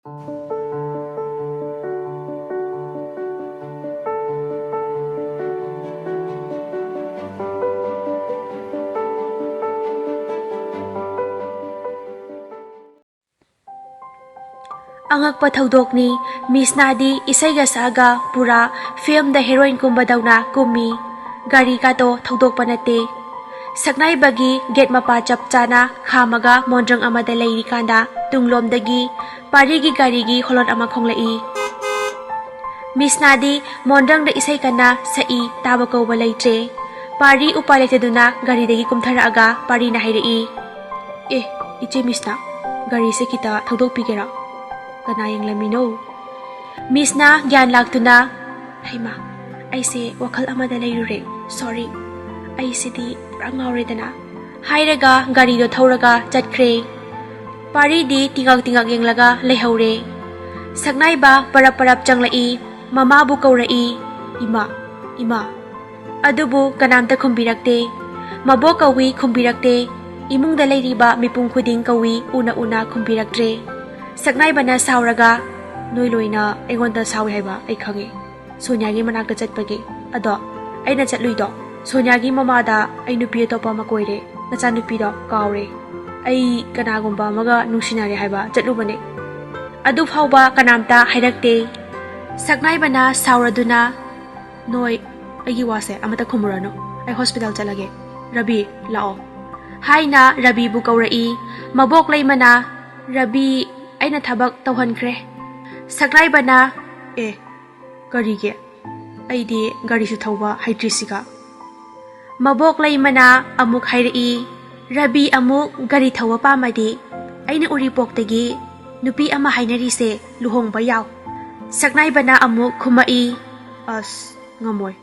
Angakpa thawdokni Miss Nadi isaiga saga pura film da heroine kumbadawna kumi gari ka to thawdokpa nate saknai bagi gate mapa chap chana khamaga mondrang amada leiri kanda tunglomdagi parigi gari gi holon ama khonglai Miss Nadi mondrang da isai kana sai taba ko balaitre pari upale teduna gari dagi kumthara aga pari na hairei iche Miss na gari se kita thawdok pigera kana yang lamino Miss na gyan lagtuna haima aise wakal amada leirure sorry aise di rangawre dana hairaga gari do thauraga chatkhre pari di tingak yang laga lehaure saknai ba parap changlai mama bu kaurai ima adubu kanamta khumbirakte mabo kawi khumbirakte imung da leiriba mipung khuding kawi una khumbiraktre saknai bana sauraga noi loina engonda sawi haiba ai khange Sonya gi manakta chatpagi ado aina chatlui do Sonya gi mama da ai nupi topa ma koire nacha nupi do kawre ai kanagumba maga nungsinare haiba chatlubane adu phawba kanamta hairakte saknai bana sauraduna noi agi wase amata khumurano ai hospital chalage Rabi lao haina Rabi bu kaurai mabok leimana Rabi aina thabak tawhankhre saknai bana gari ge aidi gari su thawba haitrisiga mabok leimana amuk hairei Rabi amuk gari thawa pamadi aina uripok tagi nupi ama hainari se luhongba yaw saknai bana amuk khumai ngamoy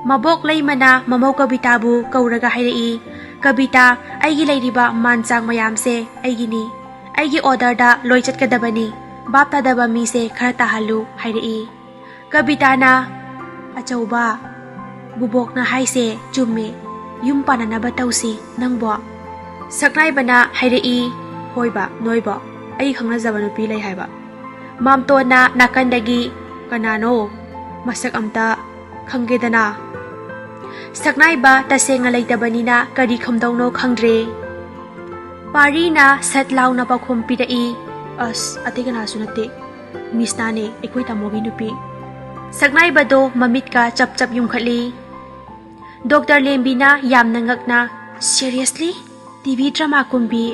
mabok leimana mamau kabita bu kauraga hairei kabita aigi leiriba manchang mayam se aigini aigi order da loi chatkadabani bap tadaba mi se khara tahalu hairei kabita na achauba bubok na haise chumme yum panana batausi nangbo saknai bana hairei hoiba noiba ai khangna jabanu pi lai haiba mamto na nakandagi kanano masak amta khangedana saknai ba tasenga leitabani na kari khamdauno khangdre pari na satlaw na pakhum pirai atigana sunate Miss Nane ekoi tamogi nupi saknai bado mamit ka chap yumkhali Dr. Lembina yamna ngakna seriously TV drama kumbi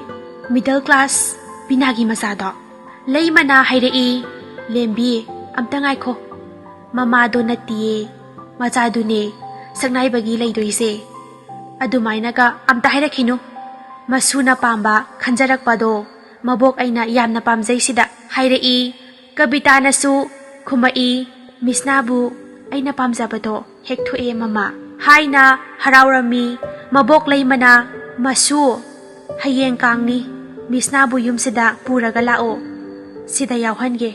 middle class pinagi masada leimana hairei lembi amta ngaikho mama do natie macha dune saknai bagi leidoise adumaina ka amta hairakhino masuna pamba khanjarakpado mabok aina yamna pamjai sida hairei kabita nasu khumai misnabu aina pamjabado hekthoe mama haina haraurami mabok leimana masu hayeng kangni misnabu yumsida puraga lao sida yawhange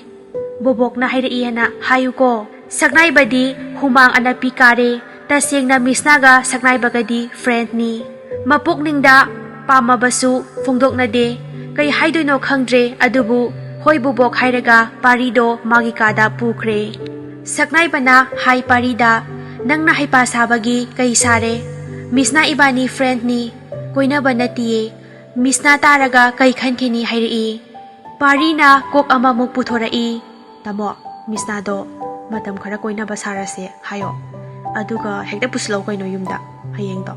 bobok na hairei hana hayuko saknai badi humang anapi kare tasengna misnaga saknai bagadi friend ni mapuk ningda pamabasu phongdokna de kai haidoino khangdre adubu hoi bubok hairaga parido magikada pukhre saknai bana hai parida nangna haipa sabagi kai sare misna ibani friend ni koina banatiye misna taraga kai khankini hairei parina kok ama muk puthorai tamo misna do matam khara koina basarase hayo aduga hekta puslo koino yumda hayeng do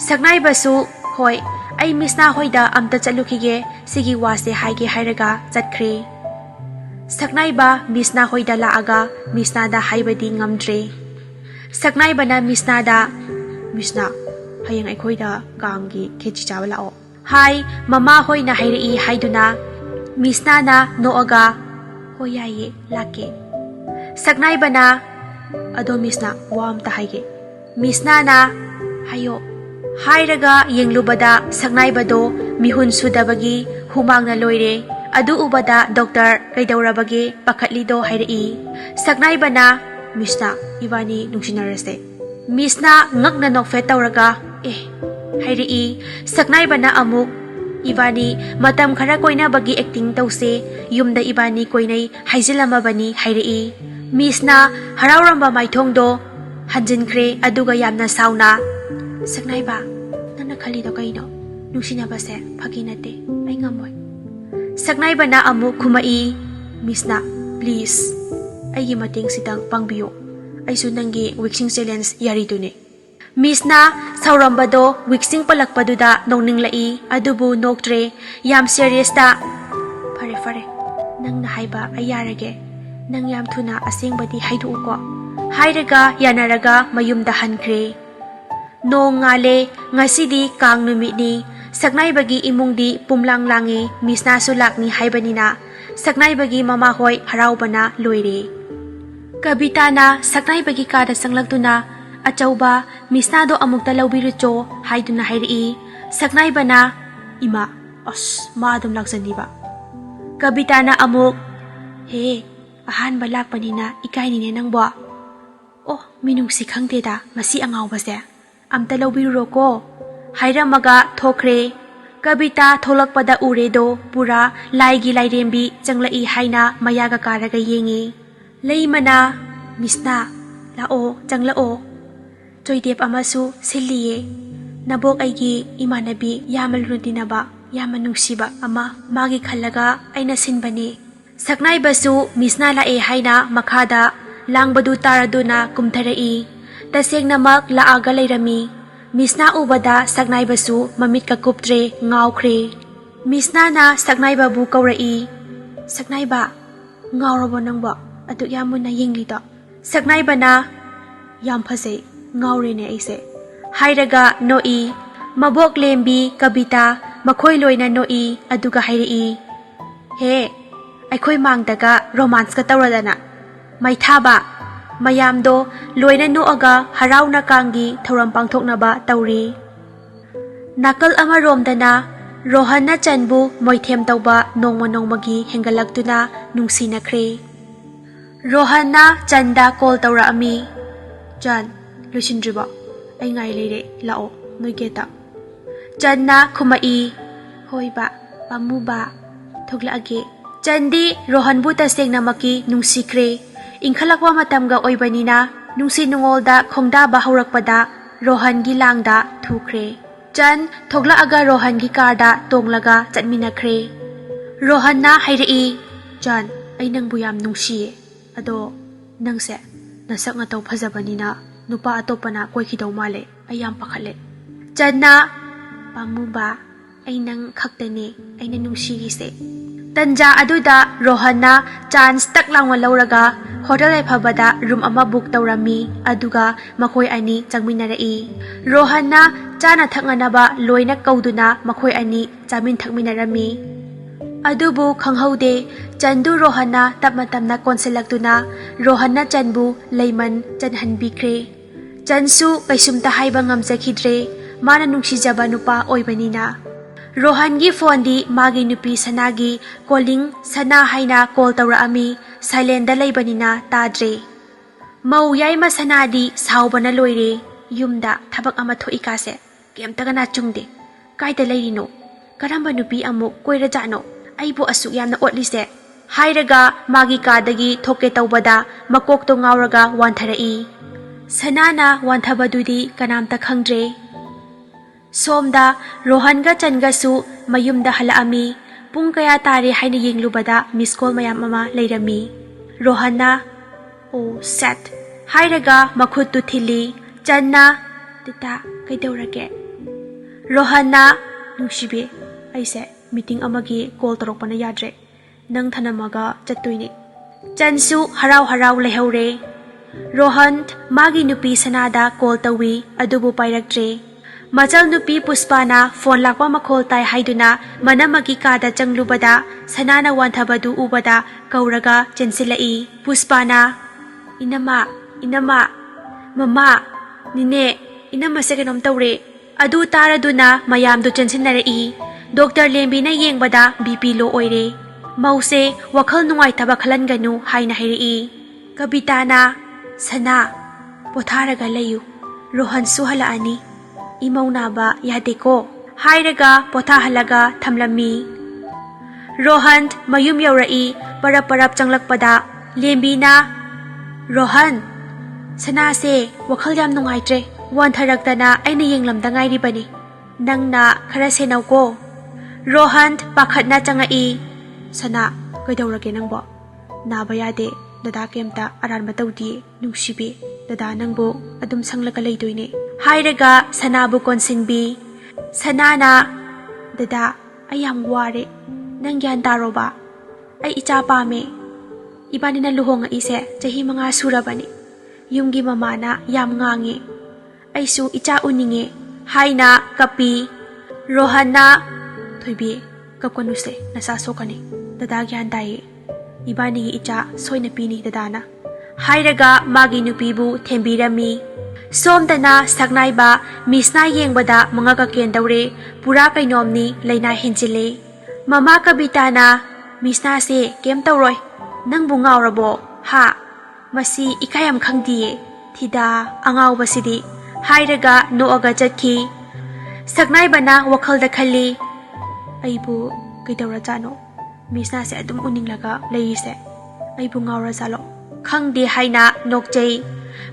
saknai basu hoi ai misna hoida amta chalukhige sigi wase haige hairaga chatkhre saknai ba misna hoida laaga misna da haibadi ngamdre saknai bana misna da misna hayang aikhoida kangi khechi chawa lao hai mama hoina hairei haiduna misna na noaga hoyaye lake saknai bana ado misna wam ta haige misna na hayo hairaga yenglubada saknai bado mihun sudabagi humangna loire adu ubada doctor kaidaurabagi pakhatlido hairei saknai bana misna ibani nungsinarase misna ngakna nokfe tauraga hairei saknai bana amuk Ibani matam khara koinabagi acting tause yumda ibani koinai haijilamabani hairei. Misna harauramba maithongdo hanjinkhre aduga yamna sauna. Saknaiba nana khalido kaino nungsinabase phagi nate ai ngamoi. Saknaibana amu khumai. Misna please aigi mateng sitang pangbiyo. Aisu nangi wixing challenge yaridune. Misna saurambado wixing palakpaduda nongninglai adubu noktre yam serious ta. Fare nang nahaiba ayarage nang yam thuna asengbadi haiduko. Hairaga yanaraga mayumda hankre. Nong ngale ngasidi kang numitni saknaibagi imungdi pumlang langi misna sulakni haibanina saknaibagi mama hoi haraubana loire. Kabitana saknaibagi kada sanglagtuna achauba misnado amukta laubirucho haiduna hairei. Saknaibana ima madum laksaniba. Kabitana amuk he ahanba lakpanina ikainine nangbo. Oh minungsi khangteda masi angaubase amta laubiruro ko hairamaga thokre. Kabita tholakpada uredo pura laigi lairembi changlai haina mayaga karaga yengi. Leimana misna lao changlao choidep amasu siliye nabok aigi imanabi yamal rudinaba yamanungsiba ama magi khallaga aina sinbani. Saknaibasu misna lae haina makhada langbadu taraduna kumtharai tasengnamak laaga lairami. Misna ubada saknaibasu mamit ka kuptre ngawkhre. Misna na saknaibabu kaurai. Saknaiba ngawrabo nangbo aduk yamuna yenglito. Saknaibana yam phasei ngawrene aise hairaga noi. Mabok lembi kabita makhoi loina noi aduga hairei. He aikhoi mangdaga romance ka tawradana maithaba mayamdo loina noaga harauna kangi thoram pangthoknaba tawri. Nakal amaromdana Rohanna Chanbu moithem tawba nongmagi hengalaktuna nungsinakre. Rohanna Chanda call tawra ami. Chan loisindriba ai ngai leire lao noigeta. Channa khumai hoiba pamuba thogla age. Chandi Rohanbu tasengnamaki nungsikre. Ingkhalakwa matamga oibanina nungsi nungolda khongdaba haurakpada Rohangi langda thukre. Chan thogla aga Rohangi karda tonglaga chatminakre. Rohanna hairei. Chan ai nangbu yam nungsiye ado nangse nasak nga taw phajabanina nupa atopana koikhidau male ai yam pakhale. Channa pamuba ai nang khaktane aina nungsirise. Tanja aduda Rohanna chance tak langwa lauraga hotel ephabada room ama book tawrami aduga makhoi ani changminarai. Rohanna chana thaknanaba loina kauduna makhoi ani chamin thakminarami. Adubu khanghaude Chandu Rohanna tapmatamna konselaktuna Rohanna Chanbu leiman chanhanbikre. Chansu kaisumta haiba ngamjakhidre mana nungsijaba nupa oibanina. Rohangi fondi magi nupi sanagi calling sana haina call tawraami silent da leibanina tadre. Mau yaima sanadi saubana loire yumda thabak ama thoikase kemtaga na chungde kaida leirino karamba nupi amuk koirajano aibu asuk yamna otlise hairaga magi kadagi thoke tawbada makokto ngawraga wantharai. Sanana wanthabadudi kanamta khangdre. Somda Rohanga Changasu mayumda halaami pung kaya tare haina yenglubada miss call mayam ama leirami. Rohanna oh set hairaga makhutu thili. Channa tita kaidaurage. Rohanna nungsibi aise meeting amagi call torokpana yadre nang thanamaga chattuini. Chansu harau lehaure. Rohan magi nupi sanada call tawi adubu pairaktre. Machal nupi Puspana phone lakwa makhol tai haiduna manamagi kada changlubada sanana wanthabadu ubada kauraga chensilai. Puspana inama mama nine inama sekenom tawre adu taraduna mayamdu chensinnarai. Dr. Lembina yengbada BP low oire. Mause wakhal nungai thaba khalanganu haina hairei. Kabitana sana potharaga layu Rohan suhala ani. Imaw na ba yadeko ꯍꯥꯏꯔꯒ ꯄꯣꯊꯥꯍꯜꯂꯒ ꯊꯝꯂꯝꯃꯤ꯫ ꯔꯣꯍꯟ ꯃꯌꯨꯝ ꯌꯧꯔꯛꯏ꯫ ꯄꯔꯞ ꯄꯔꯞ ꯆꯪꯂꯛꯄꯗ ꯂꯦꯝꯕꯤꯅ "ꯔꯣꯍꯟ, ꯁꯅꯥꯁꯦ ꯋꯥꯈꯜ ꯌꯥꯝ ꯅꯨꯡꯉꯥꯏꯇ꯭ꯔꯦ, ꯋꯥꯟꯊꯔꯛꯇꯅ ꯑꯩꯅ ꯌꯦꯡꯂꯝꯗ ꯉꯥꯏꯔꯤꯕꯅꯤ, ꯅꯪꯅ ꯈꯔ ꯁꯦꯟꯅꯧꯀꯣ." ꯔꯣꯍꯟ ꯄꯥꯈꯠꯅ ꯆꯪꯉꯛꯏ꯫ "ꯁꯅꯥ, ꯀꯩꯗꯧꯔꯒꯦ ꯅꯪꯕꯣ? ꯅꯥꯕ ꯌꯥꯗꯦ, ꯗꯗꯥ ꯀꯩꯝꯇ ꯑꯔꯥꯟꯕ ꯇꯧꯗꯤꯌꯦ, ꯅꯨꯡꯁꯤꯕꯤ, ꯗꯗꯥ ꯅꯪꯕꯨ ꯑꯗꯨꯝ ꯁꯪꯂꯒ ꯂꯩꯗꯣꯏꯅꯦ." ꯍꯥꯏꯔꯒ ꯁꯅꯥꯕꯨ ꯀꯣꯟꯁꯤꯟꯕꯤ꯫ ꯁꯅꯥꯅ "ꯗꯗꯥ, ꯑꯩ ꯌꯥꯝ ꯋꯥꯔꯦ, ꯅꯪ ꯒ꯭ꯌꯥꯟ ꯇꯥꯔꯣꯕ, ꯑꯩ ꯏꯆꯥ ꯄꯥꯝꯃꯦ, ꯏꯕꯥꯅꯤꯅ ꯂꯨꯍꯣꯡꯉꯛꯏꯁꯦ ꯆꯍꯤ 5 ꯁꯨꯔꯕꯅꯤ, ꯌꯨꯝꯒꯤ ꯃꯃꯥꯅ ꯌꯥꯝ ꯉꯥꯡꯉꯦ, ꯑꯩꯁꯨ ꯏꯆꯥ ꯎꯅꯤꯡꯉꯦ" ꯍꯥꯏꯅ ꯀꯞꯄꯤ꯫ ꯔꯣꯍꯟꯅ "ꯊꯣꯏꯕꯤ, ꯀꯞꯀꯅꯨꯁꯦ, ꯅꯁꯥ ꯁꯣꯛꯀꯅꯤ, ꯗꯗꯥ ꯒ꯭ꯌꯥꯟ ꯇꯥꯏꯌꯦ, ꯏꯕꯥꯅꯤꯒꯤ ꯏꯆꯥ ꯁꯣꯏꯅ ꯄꯤꯅꯤ ꯗꯗꯥꯅ" ꯍꯥꯏꯔꯒ ꯃꯥꯒꯤ ꯅꯨꯄꯤꯕꯨ ꯊꯦꯝꯕꯤꯔꯝꯃꯤ꯫ ꯁꯣꯝꯗꯅ ꯁꯛꯅꯥꯏꯕ ꯃꯤꯁꯅ ꯌꯦꯡꯕꯗ ꯃꯉꯛꯀ ꯀꯦꯟꯗꯧꯔꯦ, ꯄꯨꯔꯥ ꯀꯩꯅꯣꯝꯅꯤ, ꯂꯩꯅꯥ ꯍꯦꯟꯖꯤꯜꯂꯦ꯫ ꯃꯃꯥ ꯀꯕꯤꯇꯥꯅ "ꯃꯤꯁꯅꯥꯁꯦ ꯀꯩꯝ ꯇꯧꯔꯣꯏ, ꯅꯪꯕꯨ ꯉꯥꯎꯔꯕꯣ ꯍꯥ? ꯃꯁꯤ ꯏꯀꯥꯏ ꯌꯥꯝ ꯈꯪꯗꯤꯌꯦ, ꯊꯤꯗꯥ ꯑꯉꯥꯎꯕꯁꯤꯗꯤ" ꯍꯥꯏꯔꯒ ꯅꯣꯛꯑꯒ ꯆꯠꯈꯤ꯫ ꯁꯛꯅꯥꯏꯕꯅ ꯋꯥꯈꯜꯗ ꯈꯜꯂꯤ, "ꯑꯩꯕꯨ ꯀꯩꯗꯧꯔꯖꯥꯠꯅꯣ? ꯃꯤꯁꯅꯥꯁꯦ ꯑꯗꯨꯝ ꯎꯅꯤꯡꯂꯒ ꯂꯩꯔꯤꯁꯦ, ꯑꯩꯕꯨ ꯉꯥꯎꯔꯖꯥꯠꯂꯣ? ꯈꯪꯗꯦ" ꯍꯥꯏꯅ ꯅꯣꯛꯆꯩ꯫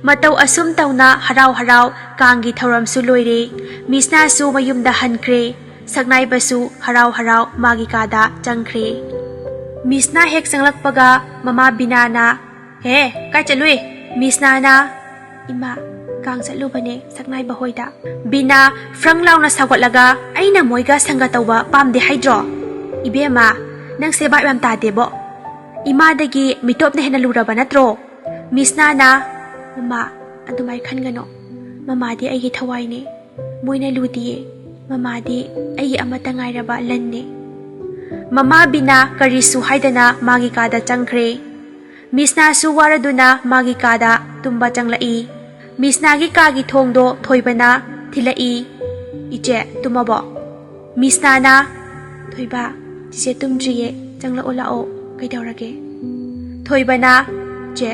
ꯃꯇꯧ ꯑꯁꯨꯝ ꯇꯧꯅ ꯍꯔꯥꯎ ꯍꯔꯥꯎ ꯀꯥꯡꯒꯤ ꯊꯧꯔꯝꯁꯨ ꯂꯣꯏꯔꯦ꯫ ꯃꯤꯁꯅꯥꯁꯨ ꯃꯌꯨꯝꯗ ꯍꯟꯈ꯭ꯔꯦ꯫ ꯁꯛꯅꯥꯏꯕꯁꯨ ꯍꯔꯥꯎ ꯍꯔꯥꯎ ꯃꯥꯒꯤ ꯀꯥꯗ ꯆꯪꯈ꯭ꯔꯦ꯫ ꯃꯤꯁꯅꯥ ꯍꯦꯛ ꯆꯪꯂꯛꯄꯒ ꯃꯃꯥ ꯕꯤꯅꯥꯅ "ꯍꯦ, ꯀꯥꯏ ꯆꯠꯂꯨꯏ?" ꯃꯤꯁꯅꯥꯅ "ꯏꯃꯥ, ꯀꯥꯡ ꯆꯠꯂꯨꯕꯅꯦ ꯁꯛꯅꯥꯏꯕ ꯍꯣꯏꯗ." ꯕꯤꯅꯥ ꯐ꯭ꯔꯪ ꯂꯥꯎꯅ ꯁꯥꯎꯒꯠꯂꯒ "ꯑꯩꯅ ꯃꯣꯏꯒ ꯁꯪꯒ ꯇꯧꯕ ꯄꯥꯝꯗꯦ ꯍꯥꯏꯗ꯭ꯔꯣ? ꯏꯕꯦꯝꯃ, ꯅꯪꯁꯦ ꯚꯥꯞ ꯌꯥꯝ ꯇꯥꯗꯦꯕꯣ, ꯏꯃꯥꯗꯒꯤ ꯃꯤꯇꯣꯞꯅ ꯍꯦꯟꯅ ꯂꯨꯔꯕ ꯅꯠꯇ꯭ꯔꯣ?" ꯃꯤꯁꯅꯥꯅ "ꯃꯃꯥ, ꯑꯗꯨꯃꯥꯏ ꯈꯟꯒꯅꯣ, ꯃꯃꯥꯗꯤ ꯑꯩꯒꯤ ꯊꯋꯥꯏꯅꯦ, ꯃꯣꯏꯅ ꯂꯨꯗꯤꯌꯦ, ꯃꯃꯥꯗꯤ ꯑꯩꯒꯤ ꯑꯃꯠꯇ ꯉꯥꯏꯔꯕ ꯂꯟꯅꯦ." ꯃꯃꯥ ꯕꯤꯅꯥ ꯀꯔꯤꯁꯨ ꯍꯥꯏꯗꯅ ꯃꯥꯒꯤ ꯀꯥꯗ ꯆꯪꯈ꯭ꯔꯦ꯫ ꯃꯤꯁꯅꯥꯁꯨ ꯋꯥꯔꯗꯨꯅ ꯃꯥꯒꯤ ꯀꯥꯗ ꯇꯨꯝꯕ ꯆꯪꯂꯛꯏ꯫ ꯃꯤꯁꯅꯥꯒꯤ ꯀꯥꯒꯤ ꯊꯣꯡꯗꯣ ꯊꯣꯏꯕꯅ ꯊꯤꯜꯂꯛꯏ꯫ "ꯏꯆꯦ, ꯇꯨꯝꯃꯕꯣ?" ꯃꯤꯁꯅꯥꯅ "ꯊꯣꯏꯕ, ꯆꯤꯆꯦ ꯇꯨꯝꯗ꯭ꯔꯤꯌꯦ, ꯆꯪꯂꯛꯑꯣ ꯂꯥꯛꯑꯣ, ꯀꯩꯗꯧꯔꯒꯦ?" ꯊꯣꯏꯕꯅ "ꯆꯦ,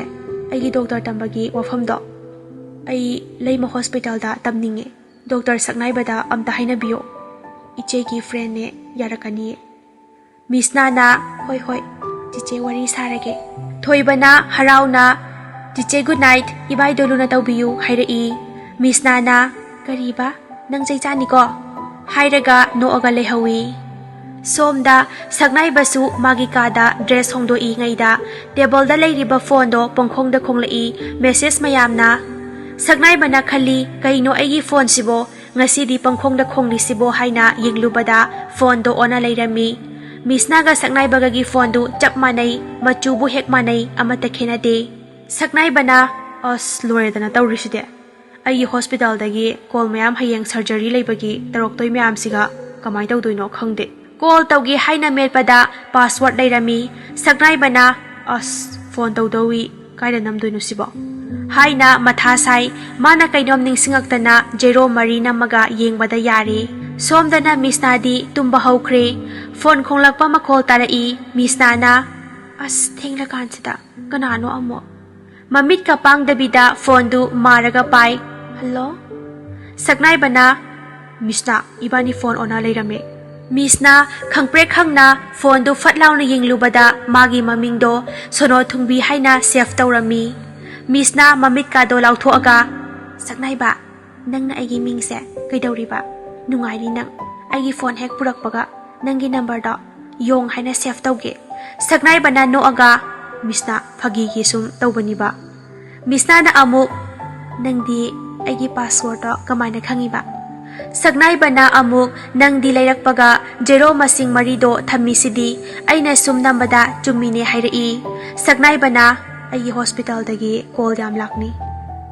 ꯑꯩꯒꯤ ꯗꯣꯛꯇꯔ ꯇꯝꯕꯒꯤ ꯋꯥꯐꯝꯗꯣ, ꯑꯩ ꯂꯩꯃ ꯍꯣꯁꯄꯤꯇꯥꯜꯗ ꯇꯝꯅꯤꯡꯉꯦ, ꯗꯣꯛꯇꯔ ꯁꯛꯅꯥꯏꯕꯗ ꯑꯝꯇ ꯍꯥꯏꯅꯕꯤꯌꯣ, ꯏꯆꯦꯒꯤ ꯐ꯭ꯔꯦꯟꯅꯦ, ꯌꯥꯔꯛꯀꯅꯤꯌꯦ." ꯃꯤꯁꯅꯥꯅ "ꯍꯣꯏ ꯍꯣꯏ, ꯆꯤꯆꯦ ꯋꯥꯔꯤ ꯁꯥꯔꯒꯦ." ꯊꯣꯏꯕꯅ ꯍꯔꯥꯎꯅ "ꯆꯤꯆꯦ ꯒꯨꯗ ꯅꯥꯏꯠ, ꯏꯕꯥꯏꯗꯣ ꯂꯨꯅ ꯇꯧꯕꯤꯌꯨ" ꯍꯥꯏꯔꯛꯏ꯫ ꯃꯤꯁꯅꯥꯅ "ꯀꯔꯤꯕ, ꯅꯪ ꯆꯩ ꯆꯥꯅꯤꯀꯣ" ꯍꯥꯏꯔꯒ ꯅꯣꯛꯑꯒ ꯂꯩꯍꯧꯏ꯫ ꯁꯣꯝꯗ ꯁꯛꯅꯥꯏꯕꯁꯨ ꯃꯥꯒꯤ ꯀꯥꯗ ꯗ꯭ꯔꯦꯁ ꯍꯣꯡꯗꯣꯛꯏꯉꯩꯗ ꯇꯦꯕꯜꯗ ꯂꯩꯔꯤꯕ ꯐꯣꯟꯗꯣ ꯄꯪꯈꯣꯡꯗ ꯈꯣꯡꯂꯛꯏ, ꯃꯦꯁꯦꯖ ꯃꯌꯥꯝꯅ꯫ ꯁꯛꯅꯥꯏꯕꯅ ꯈꯜꯂꯤ, ꯀꯩꯅꯣ ꯑꯩꯒꯤ ꯐꯣꯟꯁꯤꯕꯣ ꯉꯁꯤꯗꯤ ꯄꯪꯈꯣꯡꯗ ꯈꯣꯡꯂꯤꯁꯤꯕꯣ ꯍꯥꯏꯅ ꯌꯦꯡꯂꯨꯕꯗ ꯐꯣꯟꯗꯣ ꯑꯣꯟꯅ ꯂꯩꯔꯝꯃꯤ꯫ ꯃꯤꯁꯅꯥꯒ ꯁꯛꯅꯥꯏꯕꯒꯒꯤ ꯐꯣꯟꯗꯨ ꯆꯞ ꯃꯥꯟꯅꯩ, ꯃꯆꯨꯕꯨ ꯍꯦꯛ ꯃꯥꯟꯅꯩ, ꯑꯃꯠꯇ ꯈꯦꯠꯅꯗꯦ꯫ ꯁꯛꯅꯥꯏꯕꯅ "ꯑꯁ ꯂꯣꯏꯔꯦꯗꯅ ꯇꯧꯔꯤꯁꯤꯗꯤ, ꯑꯩꯒꯤ ꯍꯣꯁꯄꯤꯇꯥꯜꯗꯒꯤ ꯀꯣꯜ ꯃꯌꯥꯝ ꯍꯌꯦꯡ ꯁꯔꯖꯔꯤ ꯂꯩꯕꯒꯤ ꯇꯧꯔꯛꯇꯣꯏ ꯃꯌꯥꯝꯁꯤꯒ ꯀꯃꯥꯏꯅ ꯇꯧꯗꯣꯏꯅꯣ ꯈꯪꯗꯦ." ꯀꯣꯜ ꯇꯧꯒꯦ ꯍꯥꯏꯅ ꯃꯦꯠꯄꯗ ꯄꯥꯁꯋꯥꯔꯗ ꯂꯩꯔꯝꯃꯤ꯫ ꯁꯛꯅꯥꯏꯕꯅ "ꯑꯁ ꯐꯣꯟ ꯇꯧꯗꯧꯏ, ꯀꯥꯏꯗ ꯅꯝꯗꯣꯏꯅꯣ ꯁꯤꯕꯣ" ꯍꯥꯏꯅ ꯃꯊꯥ ꯁꯥꯏ꯫ ꯃꯥꯅ ꯀꯩꯅꯣꯝ ꯅꯤꯡꯁꯤꯡꯉꯛꯇꯅ 0 ꯅꯝꯃꯒ ꯌꯦꯡꯕꯗ ꯌꯥꯔꯦ꯫ ꯁꯣꯝꯗꯅ ꯃꯤꯁꯅꯥꯗꯤ ꯇꯨꯝꯕ ꯍꯧꯈ꯭ꯔꯦ꯫ ꯐꯣꯟ ꯈꯣꯡꯂꯛꯄ ꯃꯈꯣꯜ ꯇꯥꯔꯛꯏ꯫ ꯃꯤꯁꯅꯥꯅ "ꯑꯁ ꯊꯦꯡꯂꯀꯥꯟꯁꯤꯗ ꯀꯅꯥꯅꯣ ꯑꯃꯨꯛ?" ꯃꯃꯤꯠꯀ ꯄꯥꯡꯗꯕꯤꯗ ꯐꯣꯟꯗꯨ ꯃꯥꯔꯒ ꯄꯥꯏ꯫ "ꯍꯜꯂꯣ?" ꯁꯛꯅꯥꯏꯕꯅ "ꯃꯤꯁꯅꯥ, ꯏꯕꯥꯅꯤ ꯐꯣꯟ ꯑꯣꯟꯅ ꯂꯩꯔꯝꯃꯦ." ꯃꯤꯁꯅ ꯈꯪꯄ꯭ꯔꯦꯛ ꯈꯪꯅ ꯐꯣꯟꯗꯨ ꯐꯠ ꯂꯥꯎꯅ ꯌꯦꯡꯂꯨꯕꯗ ꯃꯥꯒꯤ ꯃꯃꯤꯡꯗꯣ ꯁꯣꯅꯣꯊꯨꯡꯕꯤ ꯍꯥꯏꯅ ꯁꯦꯚ ꯇꯧꯔꯝꯃꯤ꯫ ꯃꯤꯁꯅ ꯃꯃꯤꯠꯀꯥꯗꯣ ꯂꯥꯎꯊꯣꯛꯑꯒ "ꯁꯛꯅꯥꯏꯕ, ꯅꯪꯅ ꯑꯩꯒꯤ ꯃꯤꯡꯁꯦ ꯀꯩꯗꯧꯔꯤꯕ? ꯅꯨꯡꯉꯥꯏꯔꯤ ꯅꯪ? ꯑꯩꯒꯤ ꯐꯣꯟ ꯍꯦꯛ ꯄꯨꯔꯛꯄꯒ ꯅꯪꯒꯤ ꯅꯝꯕꯔꯗꯣ ꯌꯣꯡ ꯍꯥꯏꯅ ꯁꯦꯚ ꯇꯧꯒꯦ." ꯁꯛꯅꯥꯏꯕꯅ ꯅꯣꯛꯑꯒ "ꯃꯤꯁꯅꯥ, ꯐꯥꯒꯤꯒꯤ ꯁꯨꯝꯇꯧꯕꯅꯤꯕ." ꯃꯤꯁꯅꯥꯅ ꯑꯃꯨꯛ "ꯅꯪꯗꯤ ꯑꯩꯒꯤ ꯄꯥꯁꯋꯥꯔꯗꯇꯣ ꯀꯃꯥꯏꯅ ꯈꯪꯉꯤꯕ?" ꯁꯛꯅꯥꯏꯕꯅ ꯑꯃꯨꯛ "ꯅꯪꯗꯤ ꯂꯩꯔꯛꯄꯒ 0 ꯊꯝꯃꯤꯁꯤꯗꯤ, ꯑꯩꯅ ꯁꯨꯝ ꯅꯝꯕꯗ ꯆꯨꯝꯃꯤꯅꯦ" ꯍꯥꯏꯔꯛꯏ꯫ ꯁꯛꯅꯥꯏꯕꯅ "ꯑꯩꯒꯤ ꯍꯣꯁꯄꯤꯇꯥꯜꯗꯒꯤ ꯀꯣꯜ ꯌꯥꯝ ꯂꯥꯛꯅꯤ,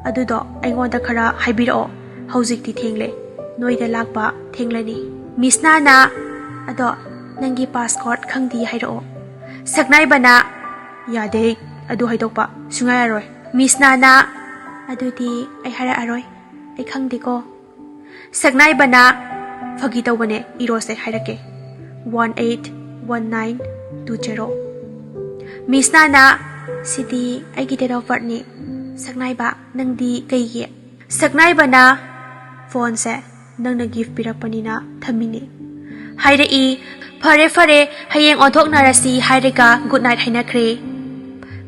ꯑꯗꯨꯗꯣ ꯑꯩꯉꯣꯟꯗ ꯈꯔ ꯍꯥꯏꯕꯤꯔꯛꯑꯣ, ꯍꯧꯖꯤꯛꯇꯤ ꯊꯦꯡꯂꯦ, ꯅꯣꯏꯗ ꯂꯥꯛꯄ ꯊꯦꯡꯂꯅꯤ." ꯃꯤꯁꯅꯥꯅ "ꯑꯗꯣ ꯅꯪꯒꯤ ꯄꯥꯁꯀꯣꯔꯠ ꯈꯪꯗꯤ ꯍꯥꯏꯔꯛꯑꯣ." ꯁꯛꯅꯥꯏꯕꯅ "ꯌꯥꯗꯦ ꯑꯗꯨ ꯍꯥꯏꯗꯣꯛꯄ, ꯁꯨꯡꯌꯥ ꯌꯥꯔꯣꯏ." ꯃꯤꯁꯅꯥꯅ "ꯑꯗꯨꯗꯤ ꯑꯩ ꯍꯥꯏꯔꯛꯑꯔꯣꯏ, ꯑꯩ ꯈꯪꯗꯦꯀꯣ." ꯁꯛꯅꯥꯏꯕꯅ "ꯐꯥꯒꯤ ꯇꯧꯕꯅꯦ, ꯏꯔꯣꯁꯦ ꯍꯥꯏꯔꯛꯀꯦ, 181920." ꯃꯤꯁꯅꯥꯅ "ꯁꯤꯗꯤ ꯑꯩꯒꯤ ꯗꯦꯠ ꯑꯣꯐ ꯕꯥꯔꯊꯅꯦ, ꯁꯛꯅꯥꯏꯕ ꯅꯪꯗꯤ ꯀꯩꯒꯤ?" ꯁꯛꯅꯥꯏꯕꯅ "ꯐꯣꯟꯁꯦ ꯅꯪꯅ ꯒꯤꯐ ꯄꯤꯔꯛꯄꯅꯤꯅ ꯊꯝꯃꯤꯅꯦ ꯍꯥꯏꯔꯛꯏ ꯐꯔꯦ ꯐꯔꯦ ꯍꯌꯦꯡ ꯑꯣꯟꯊꯣꯛꯅꯔꯁꯤ ꯍꯥꯏꯔꯒ ꯒꯨꯗ ꯅꯥꯏꯠ ꯍꯥꯏꯅꯈ꯭ꯔꯦ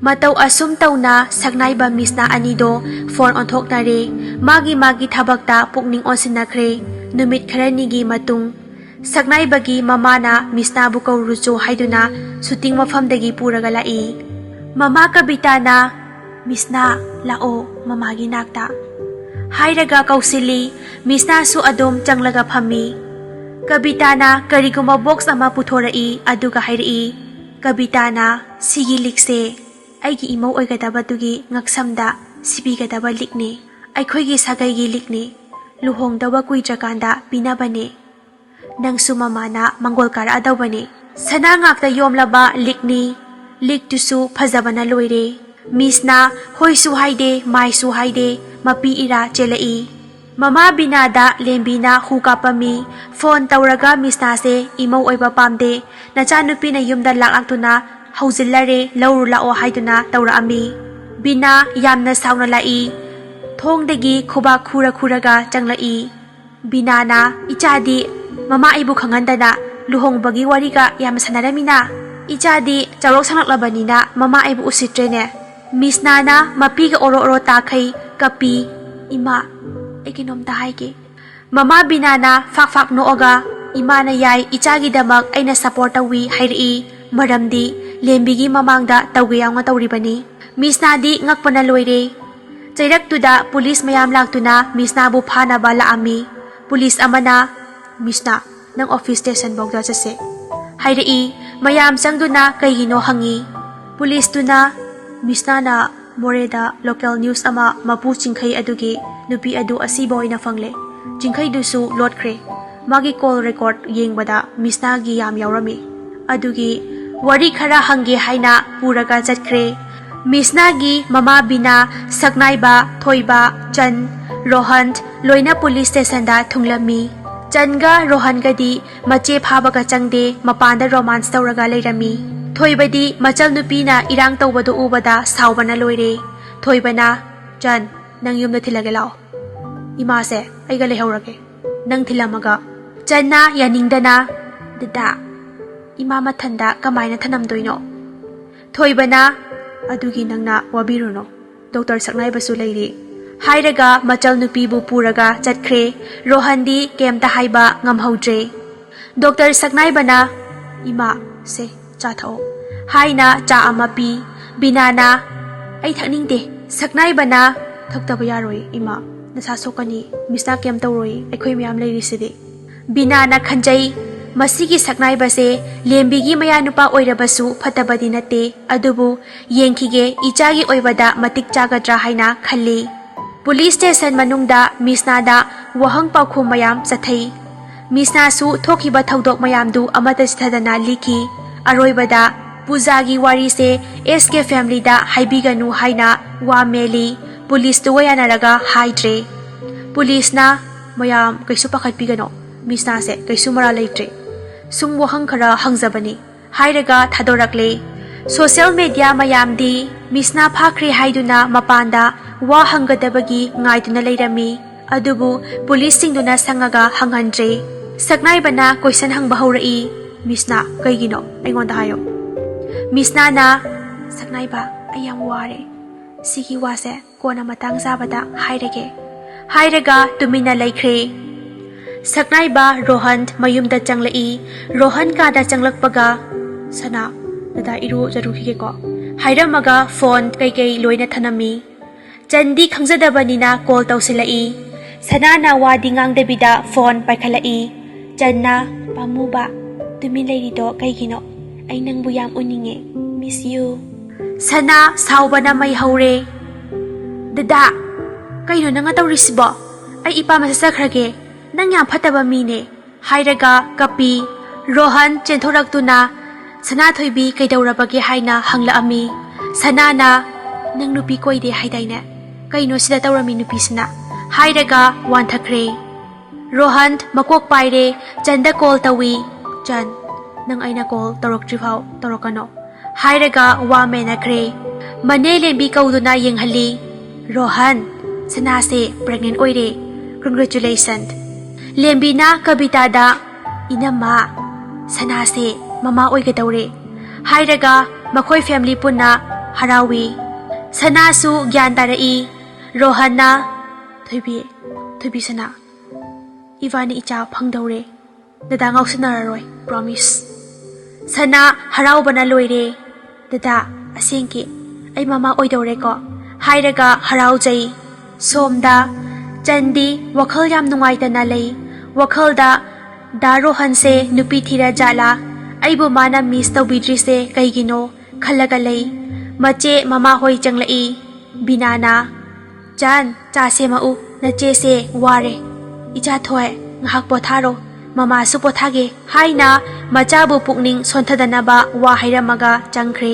ꯃꯇꯧ ꯑꯁꯨꯝ ꯇꯧꯅ ꯁꯛꯅꯥꯏꯕ ꯃꯤꯁꯅꯥ ꯑꯅꯤꯗꯣ ꯐꯣꯟ ꯑꯣꯟꯊꯣꯛꯅꯔꯦ ꯃꯥꯒꯤ ꯊꯕꯛꯇ ꯄꯨꯛꯅꯤꯡ ꯑꯣꯟꯁꯤꯟꯅꯈ꯭ꯔꯦ ꯅꯨꯃꯤꯠ ꯈꯔꯅꯤꯒꯤ ꯃꯇꯨꯡ ꯁꯛꯅꯥꯏꯕꯒꯤ ꯃꯃꯥꯅ ꯃꯤꯁꯅꯥꯕꯨ ꯀꯧꯔꯨꯆꯣ ꯍꯥꯏꯗꯨꯅ ꯁꯨꯇꯤꯡ ꯃꯐꯝꯗꯒꯤ ꯄꯨꯔꯒ ꯂꯥꯛꯏ ꯃꯃꯥ ꯀꯕꯤꯇꯥꯅ ꯃꯤꯁꯅꯥ ꯂꯥꯛꯑꯣ ꯃꯃꯥꯒꯤ ꯅꯥꯛꯇ ꯍꯥꯏꯔꯒ ꯀꯧꯁꯤꯜꯂꯤ ꯃꯤꯁꯅꯥꯁꯨ ꯑꯗꯨꯝ ꯆꯪꯂꯒ ꯐꯝꯃꯤ ꯀꯕꯤꯇꯥꯅ ꯀꯔꯤꯒꯨꯝꯕ ꯕꯣꯛꯁ ꯑꯃ ꯄꯨꯊꯣꯔꯛꯏ ꯑꯗꯨꯒ ꯍꯥꯏꯔꯛꯏ ꯀꯕꯤꯇꯥꯅ ꯁꯤꯒꯤ ꯂꯤꯛꯁꯦ ꯑꯩꯒꯤ ꯏꯃꯧ ꯑꯣꯏꯒꯗꯕꯗꯨꯒꯤ ꯉꯛꯁꯝꯗ ꯁꯤꯕꯤꯒꯗꯕ ꯂꯤꯛꯅꯤ ꯑꯩꯈꯣꯏꯒꯤ ꯁꯥꯒꯩꯒꯤ ꯂꯤꯛꯅꯤ ꯂꯨꯍꯣꯡꯗꯕ ꯀꯨꯏꯗ꯭ꯔꯀꯥꯟꯗ ꯄꯤꯅꯕꯅꯦ ꯅꯪꯁꯨ ꯃꯃꯥꯅ ꯃꯪꯒꯣꯜ ꯀꯥꯔꯛꯑꯗꯧꯕꯅꯤ ꯁꯅꯥ ꯉꯥꯛꯇ ꯌꯣꯝꯂꯕ ꯂꯤꯛꯅꯤ ꯂꯤꯛꯇꯨꯁꯨ ꯐꯖꯕꯅ ꯂꯣꯏꯔꯦ ꯃꯤꯁꯅ ꯍꯣꯏꯁꯨ ꯍꯥꯏꯗꯦ ꯃꯥꯏꯁꯨ ꯍꯥꯏꯗे ꯃꯄꯤ ꯏꯔꯥ ꯆꯦꯜꯂꯛꯏ ꯃꯃꯥ ꯕꯤꯅꯥꯗ ꯂꯦꯝꯕꯤꯅ ꯍꯨ ꯀꯥꯞꯄꯝꯃꯤ ꯐꯣꯟ ꯇꯧꯔꯒ ꯃꯤꯁꯅꯥꯁꯦ ꯏꯃꯧ ꯑꯣꯏꯕ ꯄꯥꯝꯗꯦ ꯅꯆꯥꯅꯨꯄꯤꯅ ꯌꯨꯝꯗ ꯂꯥꯛꯂꯥꯛꯇꯨꯅ ꯍꯧꯖꯤꯜꯂꯔꯦ ꯂꯧꯔꯨ ꯂꯥꯛꯑꯣ ꯍꯥꯏꯗꯨꯅ ꯇꯧꯔꯛꯑꯝꯃꯤ ꯕꯤꯅꯥ ꯌꯥꯝꯅ ꯁꯥꯎꯅ ꯂꯥꯛꯏ ꯊꯣꯡꯗꯒꯤ ꯈꯨꯕꯥꯛ ꯈꯨꯔꯒ ꯆꯪꯂꯛꯏ ꯕꯤꯅꯥꯅ ꯏꯆꯥꯗꯤ ꯃꯃꯥ ꯑꯩꯕꯨ ꯈꯪꯍꯟꯗꯅ ꯂꯨꯍꯣꯡꯕꯒꯤ ꯋꯥꯔꯤꯒ ꯌꯥꯝꯅ ꯁꯥꯟꯅꯔꯝꯃꯤꯅ ꯏꯆꯥꯗꯤ ꯆꯥꯎꯔꯛ ꯁꯥꯡꯂꯛꯂꯕꯅꯤꯅ ꯃꯃꯥ ꯑꯩꯕꯨ ꯎꯁꯤꯠꯇ꯭ꯔꯦꯅꯦ ꯃꯤꯁꯅꯥꯅ ꯃꯄꯤꯒ ꯑꯣꯔꯣ ꯇꯥꯈꯩ ꯀꯞꯄꯤ ꯏꯃꯥ ꯑꯩ ꯀꯩꯅꯣꯝꯇ ꯍꯥꯏꯒꯦ ꯃꯃꯥ ꯕꯤꯅꯥꯅ ꯐꯥꯛ ꯅꯣꯛꯑꯒ ꯏꯃꯥꯅ ꯌꯥꯏ ꯏꯆꯥꯒꯤꯗꯃꯛ ꯑꯩꯅ ꯁꯄꯣꯔꯠ ꯇꯧꯋꯤ ꯍꯥꯏꯔꯛꯏ ꯃꯔꯝꯗꯤ ꯂꯦꯝꯕꯤꯒꯤ ꯃꯃꯥꯡꯗ ꯇꯧꯒꯦ ꯌꯥꯎꯅ ꯇꯧꯔꯤꯕꯅꯤ ꯃꯤꯁꯅꯥꯗꯤ ꯉꯛꯄꯅ ꯂꯣꯏꯔꯦ ꯆꯩꯔꯛꯇꯨꯗ ꯄꯨꯂꯤꯁ ꯃꯌꯥꯝ ꯂꯥꯛꯇꯨꯅ ꯃꯤꯁꯅꯥꯕꯨ ꯐꯥꯅꯕ ꯂꯥꯛꯑꯝꯃꯤ ꯄꯨꯂꯤꯁ ꯑꯃꯅ ꯃꯤꯁꯅꯥ ꯅꯪ ꯑꯣꯐꯤꯁ ꯁ꯭ꯇꯦꯁꯟꯐꯥꯎꯗ ꯆꯠꯁꯦ ꯍꯥꯏꯔꯛꯏ ꯃꯌꯥꯝ ꯆꯪꯗꯨꯅ ꯀꯩꯒꯤꯅꯣ ꯍꯪꯉꯤ ꯄꯨꯂꯤꯁꯇꯨꯅ ꯃꯤꯁꯅꯥꯅ ꯃꯣꯔꯦꯗ ꯂꯣꯀꯦꯜ ꯅ꯭ꯌꯨꯁ ꯑꯃ ꯃꯄꯨ ꯆꯤꯡꯈꯩ ꯑꯗꯨꯒꯤ ꯅꯨꯄꯤ ꯑꯗꯨ ꯑꯁꯤꯕ ꯑꯣꯏꯅ ꯐꯪꯂꯦ ꯆꯤꯡꯈꯩꯗꯨꯁꯨ ꯂꯣꯠꯈ꯭ꯔꯦ ꯃꯥꯒꯤ ꯀꯣꯜ ꯔꯦꯀꯣꯔꯗ ꯌꯦꯡꯕꯗ ꯃꯤꯁꯅꯥꯒꯤ ꯌꯥꯝ ꯌꯥꯎꯔꯝꯃꯤ ꯑꯗꯨꯒꯤ ꯋꯥꯔꯤ ꯈꯔ ꯍꯪꯒꯦ ꯍꯥꯏꯅ ꯄꯨꯔꯒ ꯆꯠꯈ꯭ꯔꯦ ꯃꯤꯁꯅꯥꯒꯤ ꯃꯃꯥ ꯕꯤꯅꯥ ꯁꯛꯅꯥꯏꯕ ꯊꯣꯏꯕ ꯆꯟ ꯔꯣꯍꯟ ꯂꯣꯏꯅ ꯄꯨꯂꯤꯁ ꯁ꯭ꯇꯦꯁꯟꯗ ꯊꯨꯡꯂꯝꯃꯤ ꯆꯟꯒ ꯔꯣꯍꯟꯒꯗꯤ ꯃꯆꯦ ꯐꯥꯕꯒ ꯆꯪꯗꯦ ꯃꯄꯥꯟꯗ ꯔꯣꯃꯥꯟꯁ ꯇꯧꯔꯒ ꯂꯩꯔꯝꯃꯤ ꯊꯣꯏꯕꯗꯤ ꯃꯆꯜ ꯅꯨꯄꯤꯅ ꯏꯔꯥꯡ ꯇꯧꯕꯗꯨ ꯎꯕꯗ ꯁꯥꯎꯕꯅ ꯂꯣꯏꯔꯦ ꯊꯣꯏꯕꯅ ꯆꯟ ꯅꯪ ꯌꯨꯝꯗ ꯊꯤꯜꯂꯒꯦ ꯂꯥꯛꯑꯣ ꯏꯃꯥꯁꯦ ꯑꯩꯒ ꯂꯩꯍꯧꯔꯒꯦ ꯅꯪ ꯊꯤꯜꯂꯝꯃꯒ ꯆꯟꯅ ꯌꯥꯅꯤꯡꯗꯅ ꯗꯗꯥ ꯏꯃꯥ ꯃꯊꯟꯗ ꯀꯃꯥꯏꯅ ꯊꯅꯝꯗꯣꯏꯅꯣ ꯊꯣꯏꯕꯅ ꯑꯗꯨꯒꯤ ꯅꯪꯅ ꯋꯥꯕꯤꯔꯨꯅꯣ ꯗꯣꯛꯇꯔ ꯁꯛꯅꯥꯏꯕꯁꯨ ꯂꯩꯔꯤ ꯍꯥꯏꯔꯒ ꯃꯆꯜ ꯅꯨꯄꯤꯕꯨ ꯄꯨꯔꯒ ꯆꯠꯈ꯭ꯔꯦ ꯔꯣꯍꯟꯗꯤ ꯀꯩꯝꯇ ꯍꯥꯏꯕ ꯉꯝꯍꯧꯗ꯭ꯔꯦ ꯗꯣꯛꯇꯔ ꯁꯛꯅꯥꯏꯕꯅ ꯏꯃꯥ ꯁꯦ ꯆꯥ ꯊꯛꯑꯣ ꯍꯥꯏꯅ ꯆꯥ ꯑꯃ ꯄꯤ ꯕꯤꯅꯥꯅ ꯑꯩ ꯊꯛꯅꯤꯡꯗꯦ ꯁꯛꯅꯥꯏꯕꯅ ꯊꯛꯇꯕ ꯌꯥꯔꯣꯏ ꯏꯃꯥ ꯅꯁꯥ ꯁꯣꯛꯀꯅꯤ ꯃꯤꯁꯅꯥ ꯀꯩꯝ ꯇꯧꯔꯣꯏ ꯑꯩꯈꯣꯏ ꯃꯌꯥꯝ ꯂꯩꯔꯤꯁꯤꯗꯤ ꯕꯤꯅꯥꯅ ꯈꯟꯖꯩ ꯃꯁꯤꯒꯤ ꯁꯛꯅꯥꯏꯕꯁꯦ ꯂꯦꯝꯕꯤꯒꯤ ꯃꯌꯥꯅꯨꯄꯥ ꯑꯣꯏꯔꯕꯁꯨ ꯐꯠꯇꯕꯗꯤ ꯅꯠꯇꯦ ꯑꯗꯨꯕꯨ ꯌꯦꯡꯈꯤꯒꯦ ꯏꯆꯥꯒꯤ ꯑꯣꯏꯕꯗ ꯃꯇꯤꯛ ꯆꯥꯒꯗ꯭ꯔꯥ ꯍꯥꯏꯅ ꯈꯜꯂꯤ ꯄꯨꯂꯤꯁ ꯁ꯭ꯇꯦꯁꯟ ꯃꯅꯨꯡꯗ ꯃꯤꯁꯅꯥꯗ ꯋꯥꯍꯪ ꯄꯥꯎꯈꯨꯝ ꯃꯌꯥꯝ ꯆꯠꯊꯩ ꯃꯤꯁꯅꯥꯁꯨ ꯊꯣꯛꯈꯤꯕ ꯊꯧꯗꯣꯛ ꯃꯌꯥꯝꯗꯨ ꯑꯃꯠꯇ ꯆꯤꯊꯗꯅ ꯂꯤꯈꯤ ꯑꯔꯣꯏꯕꯗ ꯄꯨꯖꯥꯒꯤ ꯋꯥꯔꯤꯁꯦ ꯑꯦꯁꯀꯦ ꯐꯦꯃꯤꯂꯤꯗ ꯍꯥꯏꯕꯤꯒꯅꯨ ꯍꯥꯏꯅ ꯋꯥ ꯃꯦꯜꯂꯤ ꯄꯨꯂꯤꯁꯇꯨꯒ ꯌꯥꯅꯔꯒ ꯍꯥꯏꯗ꯭ꯔꯦ ꯄꯨꯂꯤꯁꯅ ꯃꯌꯥꯝ ꯀꯩꯁꯨ ꯄꯥꯈꯠꯄꯤꯒꯅꯣ ꯃꯤꯁꯅꯥꯁꯦ ꯀꯩꯁꯨ ꯃꯔꯥꯜ ꯂꯩꯇ꯭ꯔꯦ ꯁꯨꯝ ꯋꯥꯍꯪ ꯈꯔ ꯍꯪꯖꯕꯅꯤ ꯍꯥꯏꯔꯒ ꯊꯥꯗꯣꯔꯛꯂꯦ ꯁꯣꯁꯤꯌꯦꯜ ꯃꯦꯗꯤꯌా ꯃꯌꯥꯝꯗꯤ ꯃꯤꯁꯅꯥ ꯐꯥꯈ꯭ꯔꯦ ꯍꯥꯏꯗꯨꯅ ꯃꯄꯥꯟꯗ ꯋꯥ ꯍꯪꯒꯗꯕꯒꯤ ꯉꯥꯏꯗꯨꯅ ꯂꯩꯔꯝꯃꯤ ꯑꯗꯨꯕꯨ ꯄꯨꯂꯤꯁꯁꯤꯡꯗꯨꯅ ꯁꯪꯉꯒ ꯍꯪꯍꯟꯗ꯭ꯔꯦ ꯁꯛꯅꯥꯏꯕꯅ ꯀꯣꯏꯁꯟ ꯍꯪꯕ ꯍꯧꯔꯛꯏ ꯃꯤꯁꯅꯥ ꯀꯩꯒꯤꯅꯣ ꯑꯩꯉꯣꯟꯗ ꯍꯥꯏꯌꯣ ꯃꯤꯁꯅꯥꯅ ꯁꯛꯅꯥꯏꯕ ꯑꯩ ꯌꯥꯝ ꯋꯥꯔꯦ ꯁꯤꯒꯤ ꯋꯥꯁꯦ ꯀꯣꯟꯅ ꯃꯇꯥꯡ ꯆꯥꯕꯗ ꯍꯥꯏꯔꯒꯦ ꯍꯥꯏꯔꯒ ꯇꯨꯃꯤꯟꯅ ꯂꯩꯈ꯭ꯔꯦ ꯁꯛꯅꯥꯏꯕ ꯔꯣꯍꯟ ꯃꯌꯨꯝꯗ ꯆꯪꯂꯛꯏ ꯔꯣꯍꯟ ꯀꯥꯗ ꯆꯪꯂꯛꯄꯒ ꯁꯅꯥ ꯗꯗꯥ ꯏꯔꯨꯖꯔꯨꯈꯤꯒꯦꯀꯣ ꯍꯥꯏꯔꯝꯃꯒ ꯐꯣꯟ ꯀꯩꯀꯩ ꯂꯣꯏꯅ ꯊꯅꯝꯃꯤ ꯆꯟꯗꯤ ꯈꯪꯖꯗꯕꯅꯤꯅ ꯀꯣꯜ ꯇꯧꯁꯤꯜꯂꯛꯏ ꯁꯅꯥꯅ ꯋꯥꯗꯤ ꯉꯥꯡꯗꯕꯤꯗ ꯐꯣꯟ ꯄꯥꯏꯈꯠꯂꯛꯏ ꯆꯟꯅ ꯄꯥꯝꯃꯨꯕ ꯇꯨꯃꯤꯟ ꯂꯩꯔꯤꯗꯣ ꯀꯩꯒꯤꯅꯣ ꯑꯩ ꯅꯪꯕꯨ ꯌꯥꯝ ꯎꯅꯤꯡꯉꯦ ꯃꯤꯁ ꯌꯨ ꯁꯅꯥ ꯁꯥꯎꯕꯅ ꯃꯩ ꯍꯧꯔꯦ ꯗꯗꯥ ꯀꯩꯅꯣ ꯅꯪꯅ ꯇꯧꯔꯤꯁꯤꯕꯣ ꯑꯩ ꯏꯄꯥꯝꯗ ꯆꯠꯆꯈ꯭ꯔꯒꯦ ꯅꯪ ꯌꯥꯝ ꯐꯠꯇꯕ ꯃꯤꯅꯦ ꯍꯥꯏꯔꯒ ꯀꯞꯄꯤ ꯔꯣꯍꯟ ꯆꯦꯟꯊꯣꯔꯛꯇꯨꯅ ꯁꯅꯥꯊꯣꯏꯕꯤ ꯀꯩꯗꯧꯔꯕꯒꯦ ꯍꯥꯏꯅ ꯍꯪꯂꯛꯑꯝꯃꯤ ꯁꯅꯥꯅ ꯅꯪ ꯅꯨꯄꯤ ꯀꯣꯏꯗꯦ ꯍꯥꯏꯗꯥꯏꯅꯦ ꯀꯩꯅꯣ ꯁꯤꯗ ꯇꯧꯔꯝꯃꯤ ꯅꯨꯄꯤꯁꯤꯅ ꯍꯥꯏꯔꯒ ꯋꯥꯟꯊꯈ꯭ꯔꯦ ꯔꯣꯍꯟ ꯃꯀꯣꯛ ꯄꯥꯏꯔꯦ ꯆꯟꯗ ꯀꯣꯜ ꯇꯧꯏ ꯆꯟ ꯅꯪ ꯑꯩꯅ ꯀꯣꯜ ꯇꯧꯔꯛꯇ꯭ꯔꯤꯐꯥꯎ ꯇꯧꯔꯛꯀꯅꯣ ꯍꯥꯏꯔꯒ ꯋꯥ ꯃꯦꯟꯅꯈ꯭ꯔꯦ ꯃꯅꯦ ꯂꯦꯝꯕꯤ ꯀꯧꯗꯨꯅ ꯌꯦꯡꯍꯜꯂꯤ ꯔꯣꯍꯟ ꯁꯅꯥꯁꯦ ꯄ꯭ꯔꯦꯒꯅꯦꯟ ꯑꯣꯏꯔꯦ ꯀꯪꯒ꯭ꯔꯦꯆꯨꯂꯦꯁꯟ ꯂꯦꯝꯕꯤꯅ ꯀꯕꯤꯇꯥꯗ "ꯏꯅꯝꯃ, ꯁꯅꯥꯁꯦ ꯃꯃꯥ ꯑꯣꯏꯒꯗꯧꯔꯦ" ꯍꯥꯏꯔꯒ ꯃꯈꯣꯏ ꯐꯦꯃꯤꯂꯤ ꯄꯨꯟꯅ ꯍꯔꯥꯎꯏ꯫ ꯁꯅꯥꯁꯨ ꯒ꯭ꯌꯥꯟ ꯇꯥꯔꯛꯏ꯫ ꯔꯣꯍꯟꯅ "ꯊꯣꯏꯕꯤ ꯁꯅꯥ, ꯏꯕꯥꯅꯤ ꯏꯆꯥ ꯐꯪꯗꯧꯔꯦ, ꯗꯗꯥ ꯉꯥꯎꯁꯟꯅꯔꯔꯣꯏ, ꯄ꯭ꯔꯣꯃꯤꯁ"꯫ ꯁꯅꯥ ꯍꯔꯥꯎꯕꯅ ꯂꯣꯏꯔꯦ꯫ "ꯗꯗꯥ, ꯑꯁꯦꯡꯀꯤ ꯑꯩ ꯃꯃꯥ ꯑꯣꯏꯗꯧꯔꯦꯀꯣ" ꯍꯥꯏꯔꯒ ꯍꯔꯥꯎꯖꯩ꯫ ꯁꯣꯝꯗ ꯆꯟꯗꯤ ꯋꯥꯈꯜ ꯌꯥꯝ ꯅꯨꯡꯉꯥꯏꯇꯅ ꯂꯩ꯫ ꯋꯥꯈꯜꯗ ꯗꯥ ꯔꯣꯍꯟꯁꯦ ꯅꯨꯄꯤ ꯊꯤꯔꯖꯥꯠꯂꯥ, ꯑꯩꯕꯨ ꯃꯥꯅ ꯃꯤꯁ ꯇꯧꯕꯤꯗ꯭ꯔꯤꯁꯦ ꯀꯩꯒꯤꯅꯣ ꯈꯜꯂꯒ ꯂꯩ꯫ ꯃꯆꯦ ꯃꯃꯥꯍꯣꯏ ꯆꯪꯂꯛꯏ꯫ ꯕꯤꯅꯥꯅ "ꯆꯟ, ꯆꯥ ꯁꯦꯝꯃꯛꯎ, ꯅꯆꯦꯁꯦ ꯋꯥꯔꯦ꯫ ꯏꯆꯥꯊꯣꯏ, ꯉꯥꯏꯍꯥꯛ ꯄꯣꯊꯥꯔꯣ, ꯃꯃꯥꯁꯨ ꯄꯣꯊꯥꯒꯦ" ꯍꯥꯏꯅ ꯃꯆꯥꯕꯨ ꯄꯨꯛꯅꯤꯡ ꯁꯣꯟꯊꯗꯅꯕ ꯋꯥ ꯍꯥꯏꯔꯝꯃꯒ ꯆꯪꯈ꯭ꯔꯦ꯫